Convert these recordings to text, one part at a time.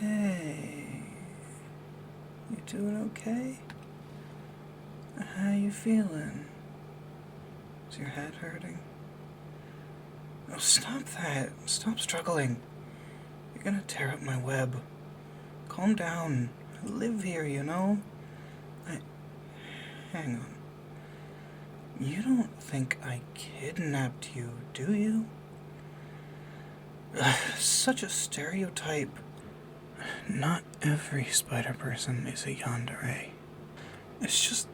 Hey, you doing okay? How you feeling? Is your head hurting? Oh, stop that. Stop struggling. You're gonna tear up my web. Calm down. I live here, you know? Hang on. You don't think I kidnapped you, do you? Such a stereotype. Not every spider person is a yandere. It's just...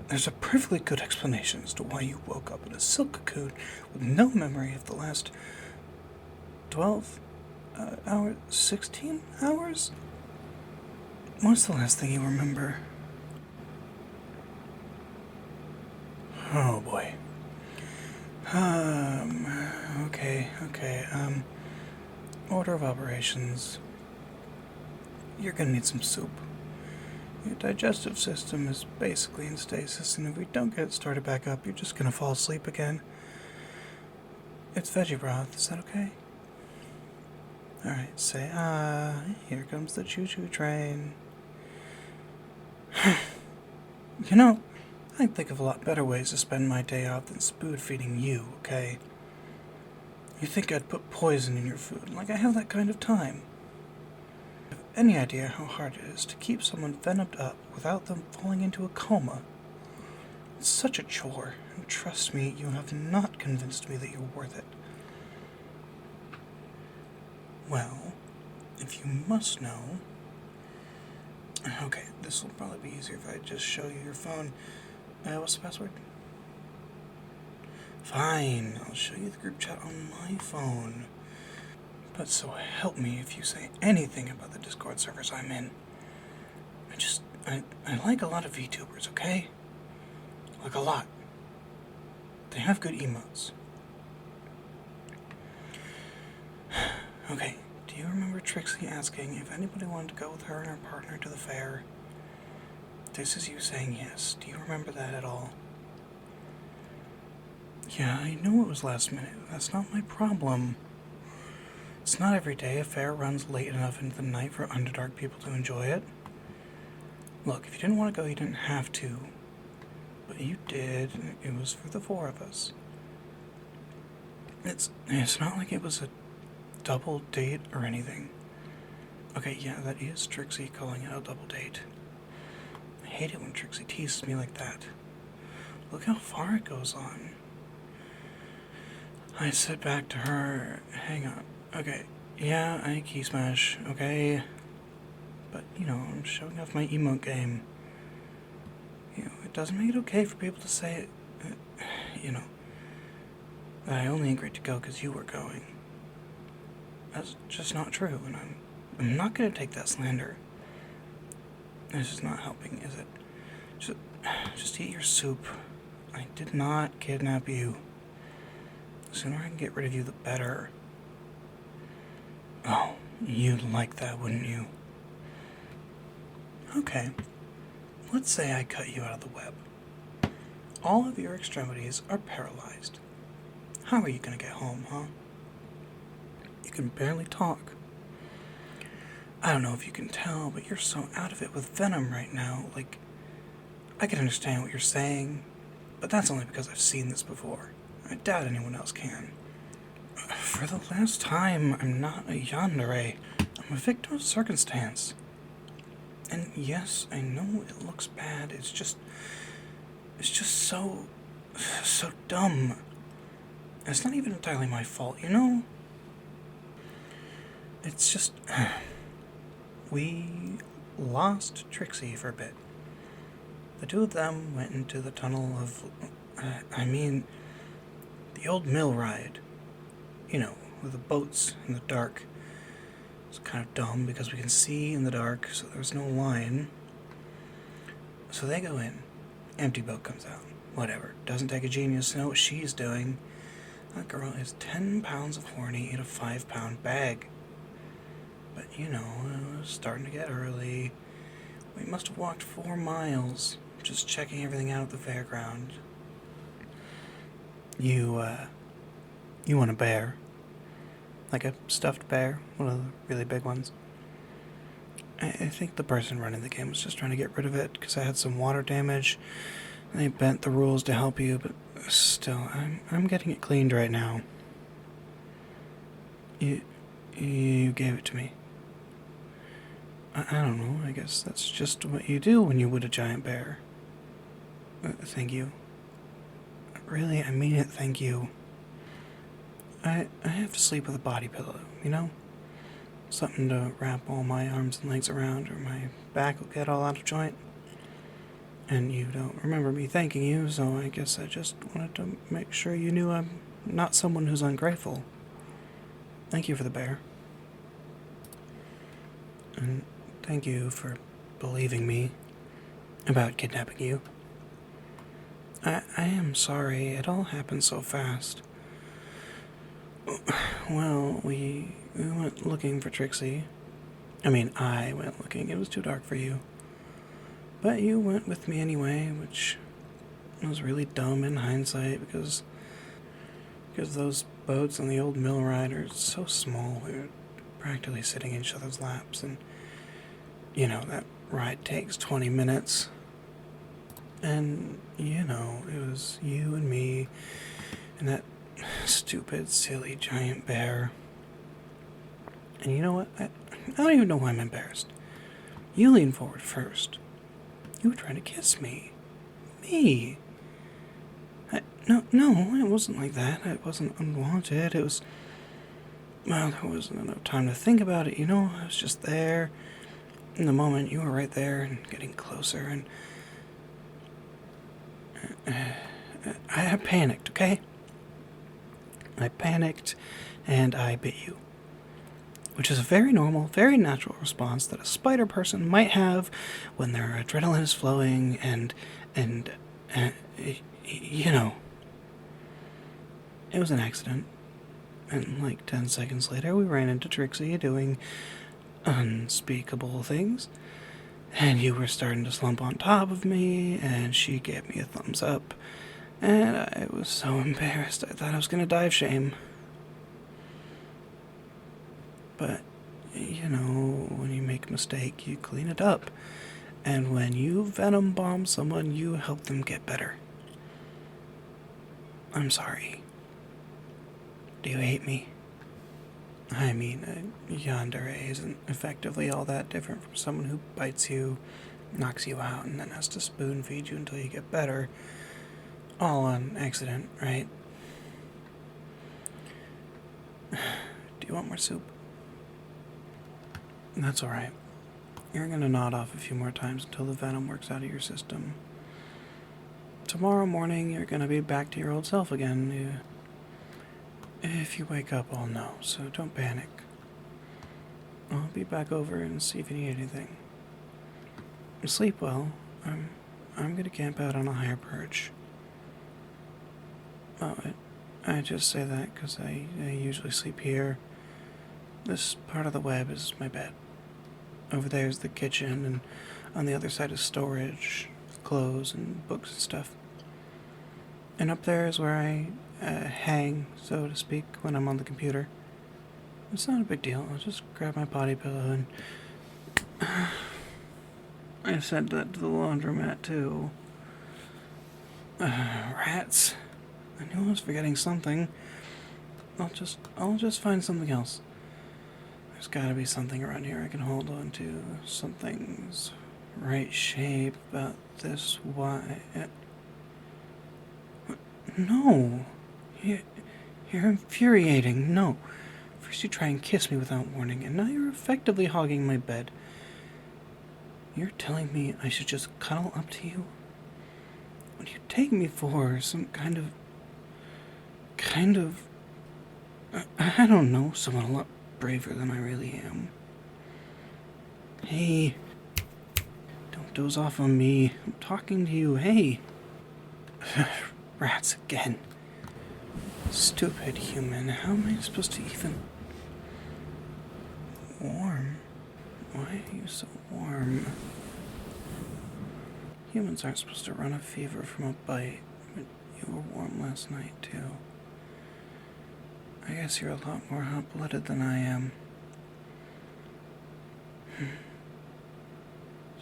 There's a perfectly good explanation as to why you woke up in a silk cocoon with no memory of the last 12 hours, 16 hours? What's the last thing you remember? Oh boy. Okay. Order of operations. You're gonna need some soup. Your digestive system is basically in stasis, and if we don't get it started back up, you're just gonna fall asleep again. It's veggie broth, is that okay? Alright, say, here comes the choo-choo train. You know, I can think of a lot better ways to spend my day off than spoon-feeding you, okay? You think I'd put poison in your food, like I have that kind of time. I have any idea how hard it is to keep someone venomed up without them falling into a coma. It's such a chore, and trust me, you have not convinced me that you're worth it. Well, if you must know... Okay, this will probably be easier if I just show you your phone. What's the password? Fine, I'll show you the group chat on my phone. But so help me if you say anything about the Discord servers I'm in. I like a lot of VTubers, okay? Like a lot. They have good emotes. Okay, do you remember Trixie asking if anybody wanted to go with her and her partner to the fair? This is you saying yes. Do you remember that at all? Yeah, I know it was last minute. That's not my problem. It's not every day a fair runs late enough into the night for Underdark people to enjoy it. Look, if you didn't want to go, you didn't have to. But you did, and it was for the four of us. It's not like it was a double date or anything. Okay, yeah, that is Trixie calling it a double date. I hate it when Trixie teases me like that. Look how far it goes on. I said back to her, hang on, okay, yeah, I key smash, okay, but, I'm showing off my emote game. It doesn't make it okay for people to say, that I only agreed to go because you were going. That's just not true, and I'm not going to take that slander. This is not helping, is it? Just eat your soup. I did not kidnap you. The sooner I can get rid of you, the better. Oh, you'd like that, wouldn't you? Okay, let's say I cut you out of the web. All of your extremities are paralyzed. How are you going to get home, huh? You can barely talk. I don't know if you can tell, but you're so out of it with venom right now. Like, I can understand what you're saying, but that's only because I've seen this before. I doubt anyone else can. For the last time, I'm not a yandere. I'm a victim of circumstance. And yes, I know it looks bad. It's just so dumb. And it's not even entirely my fault, you know? It's just... We lost Trixie for a bit. The two of them went into the tunnel of... the old mill ride. With the boats in the dark. It's kind of dumb because we can see in the dark, so there's no line. So they go in. Empty boat comes out. Whatever. Doesn't take a genius to know what she's doing. That girl is 10 pounds of horny in a 5-pound bag. But, it was starting to get early. We must have walked 4 miles, just checking everything out at the fairground. You want a bear? like a stuffed bear, one of the really big ones. I think the person running the game was just trying to get rid of it because I had some water damage. They bent the rules to help you, but still, I'm getting it cleaned right now. You gave it to me. I don't know, I guess that's just what you do when you wood a giant bear. Thank you. Really, I mean it, thank you. I have to sleep with a body pillow, you know? Something to wrap all my arms and legs around, or my back will get all out of joint. And you don't remember me thanking you, so I guess I just wanted to make sure you knew I'm not someone who's ungrateful. Thank you for the bear. And thank you for believing me about kidnapping you. I am sorry, it all happened so fast. Well, we went looking for Trixie. I went looking. It was too dark for you. But you went with me anyway, which was really dumb in hindsight because those boats on the old mill ride are so small. We were practically sitting in each other's laps, and that ride takes 20 minutes. And, it was you and me and that stupid, silly giant bear. And you know what? I don't even know why I'm embarrassed. You leaned forward first. You were trying to kiss me. Me. No, it wasn't like that. It wasn't unwanted. It was... Well, there wasn't enough time to think about it, I was just there. In the moment, you were right there and getting closer, and... I panicked, okay? I panicked, and I bit you. Which is a very normal, very natural response that a spider person might have when their adrenaline is flowing and It was an accident. And like 10 seconds later, we ran into Trixie doing unspeakable things. And you were starting to slump on top of me, and she gave me a thumbs up. And I was so embarrassed, I thought I was going to die of shame. But, when you make a mistake, you clean it up. And when you venom bomb someone, you help them get better. I'm sorry. Do you hate me? Yandere isn't effectively all that different from someone who bites you, knocks you out, and then has to spoon feed you until you get better. All on accident, right? Do you want more soup? That's alright. You're gonna nod off a few more times until the venom works out of your system. Tomorrow morning, you're gonna be back to your old self again. If you wake up, I'll know, so don't panic. I'll be back over and see if you need anything. Sleep well. I'm gonna camp out on a higher perch. Oh, I just say that because I usually sleep here. This part of the web is my bed. Over there is the kitchen, and on the other side is storage, clothes and books and stuff. And up there is where I hang, so to speak, when I'm on the computer. It's not a big deal. I'll just grab my body pillow and... I said that to the laundromat, too. Rats. I knew I was forgetting something. I'll just find something else. There's gotta be something around here I can hold on to. Something's right shape about this wide. No. You're infuriating. No. First you try and kiss me without warning, and now you're effectively hogging my bed. You're telling me I should just cuddle up to you? What do you take me for? Some kind of... I don't know, someone a lot braver than I really am. Hey. Don't doze off on me. I'm talking to you. Hey. Rats again. Stupid human. How am I supposed to even... Warm? Why are you so warm? Humans aren't supposed to run a fever from a bite, but you were warm last night, too. I guess you're a lot more hot-blooded than I am.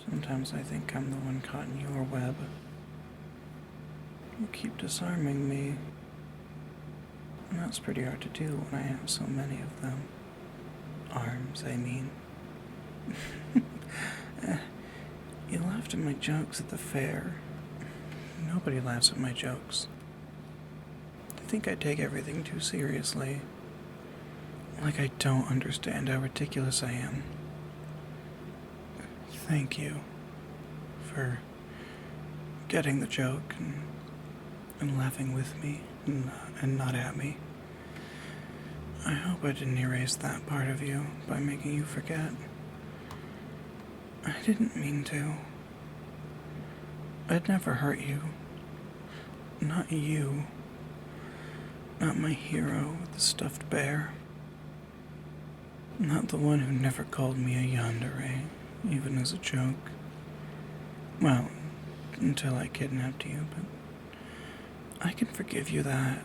Sometimes I think I'm the one caught in your web. You keep disarming me. And that's pretty hard to do when I have so many of them. Arms, I mean. You laughed at my jokes at the fair. Nobody laughs at my jokes. I think I take everything too seriously. Like I don't understand how ridiculous I am. Thank you for getting the joke and laughing with me and not at me. I hope I didn't erase that part of you by making you forget. I didn't mean to. I'd never hurt you. Not you. Not my hero with the stuffed bear. Not the one who never called me a yandere, even as a joke. Well, until I kidnapped you, but I can forgive you that,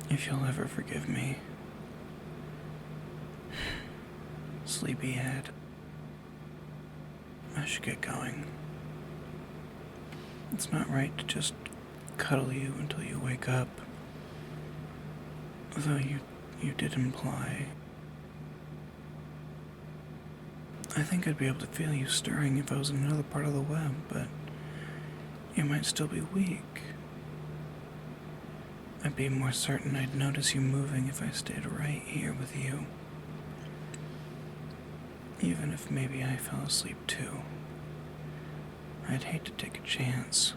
if you'll ever forgive me. Sleepyhead. I should get going. It's not right to just cuddle you until you wake up. Though you did imply. I think I'd be able to feel you stirring if I was in another part of the web, but you might still be weak. I'd be more certain I'd notice you moving if I stayed right here with you. Even if maybe I fell asleep too. I'd hate to take a chance.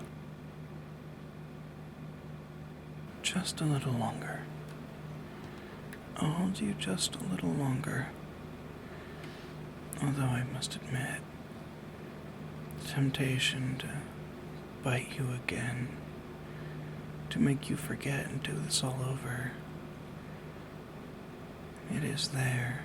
Just a little longer. I'll hold you just a little longer. Although I must admit, the temptation to bite you again, to make you forget and do this all over, it is there.